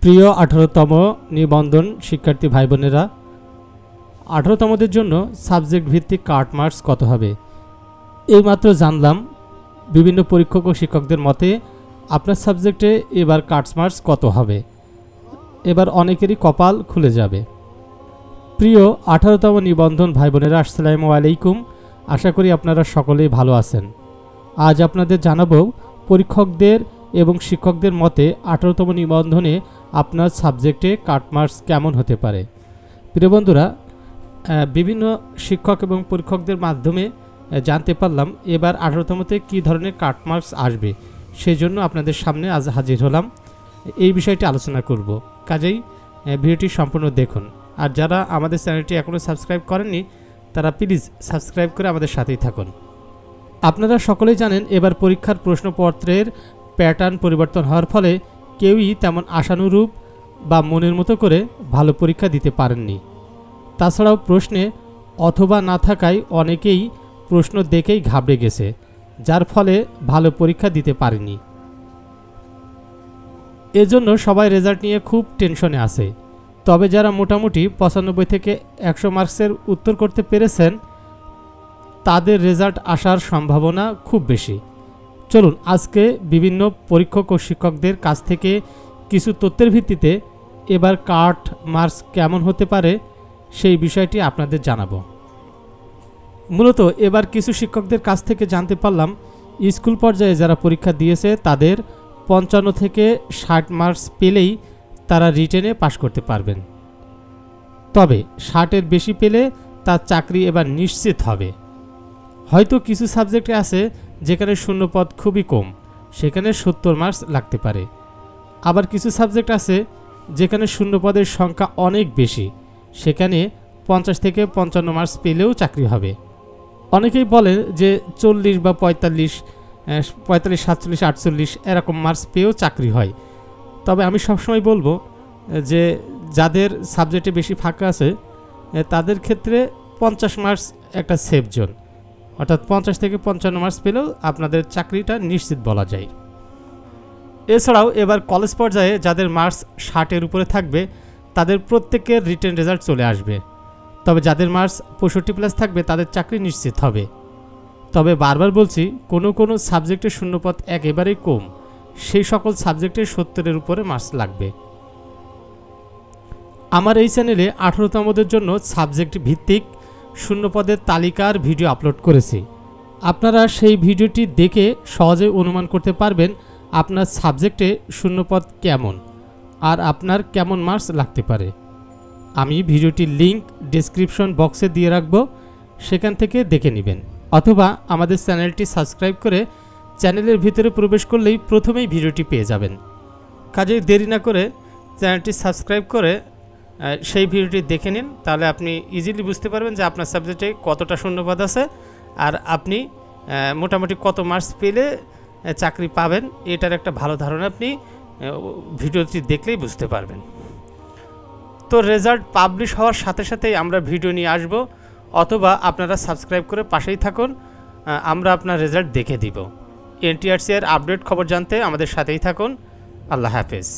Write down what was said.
প্রিয় 18তম নিবন্ধন শিক্ষার্থী ভাই বোনেরা, 18তমদের জন্য সাবজেক্ট ভিত্তিক কাট মার্কস কত হবে? এইমাত্র জানলাম বিভিন্ন পরীক্ষক ও শিক্ষকদের মতে আপনার সাবজেক্টে এবার কাট মার্কস কত হবে। এবার অনেকেরই কপাল খুলে যাবে। প্রিয় 18তম নিবন্ধন ভাই বোনেরা, আসসালামু আলাইকুম। আশা করি আপনারা সকলেই ভালো আছেন। আজ আপনাদের জানাবো পরীক্ষকদের এবং শিক্ষকদের মতে 18তম নিবন্ধনে আপনার সাবজেক্টে কাট মার্কস কেমন হতে পারে। প্রিয় বন্ধুরা, বিভিন্ন শিক্ষক এবং পরীক্ষকদের মাধ্যমে জানতে পারলাম এবার 18তমতে কী ধরনের কাট মার্কস আসবে। সেই জন্য আপনাদের সামনে আজ হাজির হলাম, এই বিষয়টি আলোচনা করব। কাজেই ভিডিওটি সম্পূর্ণ দেখুন। আর যারা আমাদের চ্যানেলটি এখনও সাবস্ক্রাইব করেননি তারা প্লিজ সাবস্ক্রাইব করে আমাদের সাথেই থাকুন। আপনারা সকলেই জানেন এবার পরীক্ষার প্রশ্নপত্রের প্যাটার্ন পরিবর্তন হওয়ার ফলে কেউই তেমন আশানুরূপ বা মনের মতো করে ভালো পরীক্ষা দিতে পারেননি। তাছাড়াও প্রশ্নে অথবা না থাকায় অনেকেই প্রশ্ন দেখেই ঘাবড়ে গেছে, যার ফলে ভালো পরীক্ষা দিতে পারেনি। এজন্য সবাই রেজাল্ট নিয়ে খুব টেনশনে আছে। তবে যারা মোটামুটি 95 থেকে 100 মার্কসের উত্তর করতে পেরেছেন তাদের রেজাল্ট আসার সম্ভাবনা খুব বেশি। চলুন আজকে বিভিন্ন পরীক্ষক ও শিক্ষকদের কাছ থেকে কিছু তথ্যের ভিত্তিতে এবার কাট মার্কস কেমন হতে পারে সেই বিষয়টি আপনাদের জানাবো। মূলত এবার কিছু শিক্ষকদের কাছ থেকে জানতে পারলাম স্কুল পর্যায়ে যারা পরীক্ষা দিয়েছে তাদের 55 থেকে 60 মার্কস পেলেই তারা রিটেনে পাশ করতে পারবেন। তবে 60-এর বেশি পেলে তার চাকরি এবার নিশ্চিত হবে। হয়তো কিছু সাবজেক্টে আছে যেখানে শূন্যপদ খুবই কম, সেখানে 70 মার্কস লাগতে পারে। আবার কিছু সাবজেক্ট আছে যেখানে শূন্যপদের সংখ্যা অনেক বেশি, সেখানে 50 থেকে 55 মার্কস পেলেও চাকরি হবে। অনেকেই বলেন যে 40 বা 45, 47, 48 এরকম মার্কস পেয়েও চাকরি হয়। তবে আমি সবসময় বলবো যে যাদের সাবজেক্টে বেশি ফাঁকা আছে তাদের ক্ষেত্রে 50 মার্কস একটা সেফ জোন, অর্থাৎ 50 থেকে 55 মার্কস পেলেও আপনাদের চাকরিটা নিশ্চিত বলা যায়। এছাড়াও এবার কলেজ পর্যায়ে যাদের মার্কস 60-এর উপরে থাকবে তাদের প্রত্যেকের রিটেন রেজাল্ট চলে আসবে। তবে যাদের মার্কস 65+ থাকবে তাদের চাকরি নিশ্চিত হবে। তবে বারবার বলছি, কোনো সাবজেক্টের শূন্যপদ একেবারেই কম, সেই সকল সাবজেক্টে 70-এর উপরে মার্কস লাগবে। আমার এই চ্যানেলে 18তমদের জন্য সাবজেক্ট ভিত্তিক শূন্যপদের তালিকার ভিডিও আপলোড করেছি। আপনারা সেই ভিডিওটি দেখে সহজে অনুমান করতে পারবেন আপনার সাবজেক্টে শূন্যপদ কেমন আর আপনার কেমন মার্কস লাগতে পারে। আমি ভিডিওটির লিংক ডেসক্রিপশন বক্সে দিয়ে রাখব, সেখান থেকে দেখে নেবেন। অথবা আমাদের চ্যানেলটি সাবস্ক্রাইব করে চ্যানেলের ভিতরে প্রবেশ করলেই প্রথমেই ভিডিওটি পেয়ে যাবেন। কাজেই দেরি না করে চ্যানেলটি সাবস্ক্রাইব করে সেই ভিডিওটি দেখে নিন, তাহলে আপনি ইজিলি বুঝতে পারবেন যে আপনার সাবজেক্টে কতটা শূন্যপদ আছে আর আপনি মোটামুটি কত মার্কস পেলে চাকরি পাবেন। এটার একটা ভালো ধারণা আপনি ভিডিওটি দেখলেই বুঝতে পারবেন। তো রেজাল্ট পাবলিশ হওয়ার সাথে সাথেই আমরা ভিডিও নিয়ে আসব, অথবা আপনারা সাবস্ক্রাইব করে পাশেই থাকুন, আমরা আপনার রেজাল্ট দেখে দিব। এনটিআরসি এর আপডেট খবর জানতে আমাদের সাথেই থাকুন। আল্লাহ হাফেজ।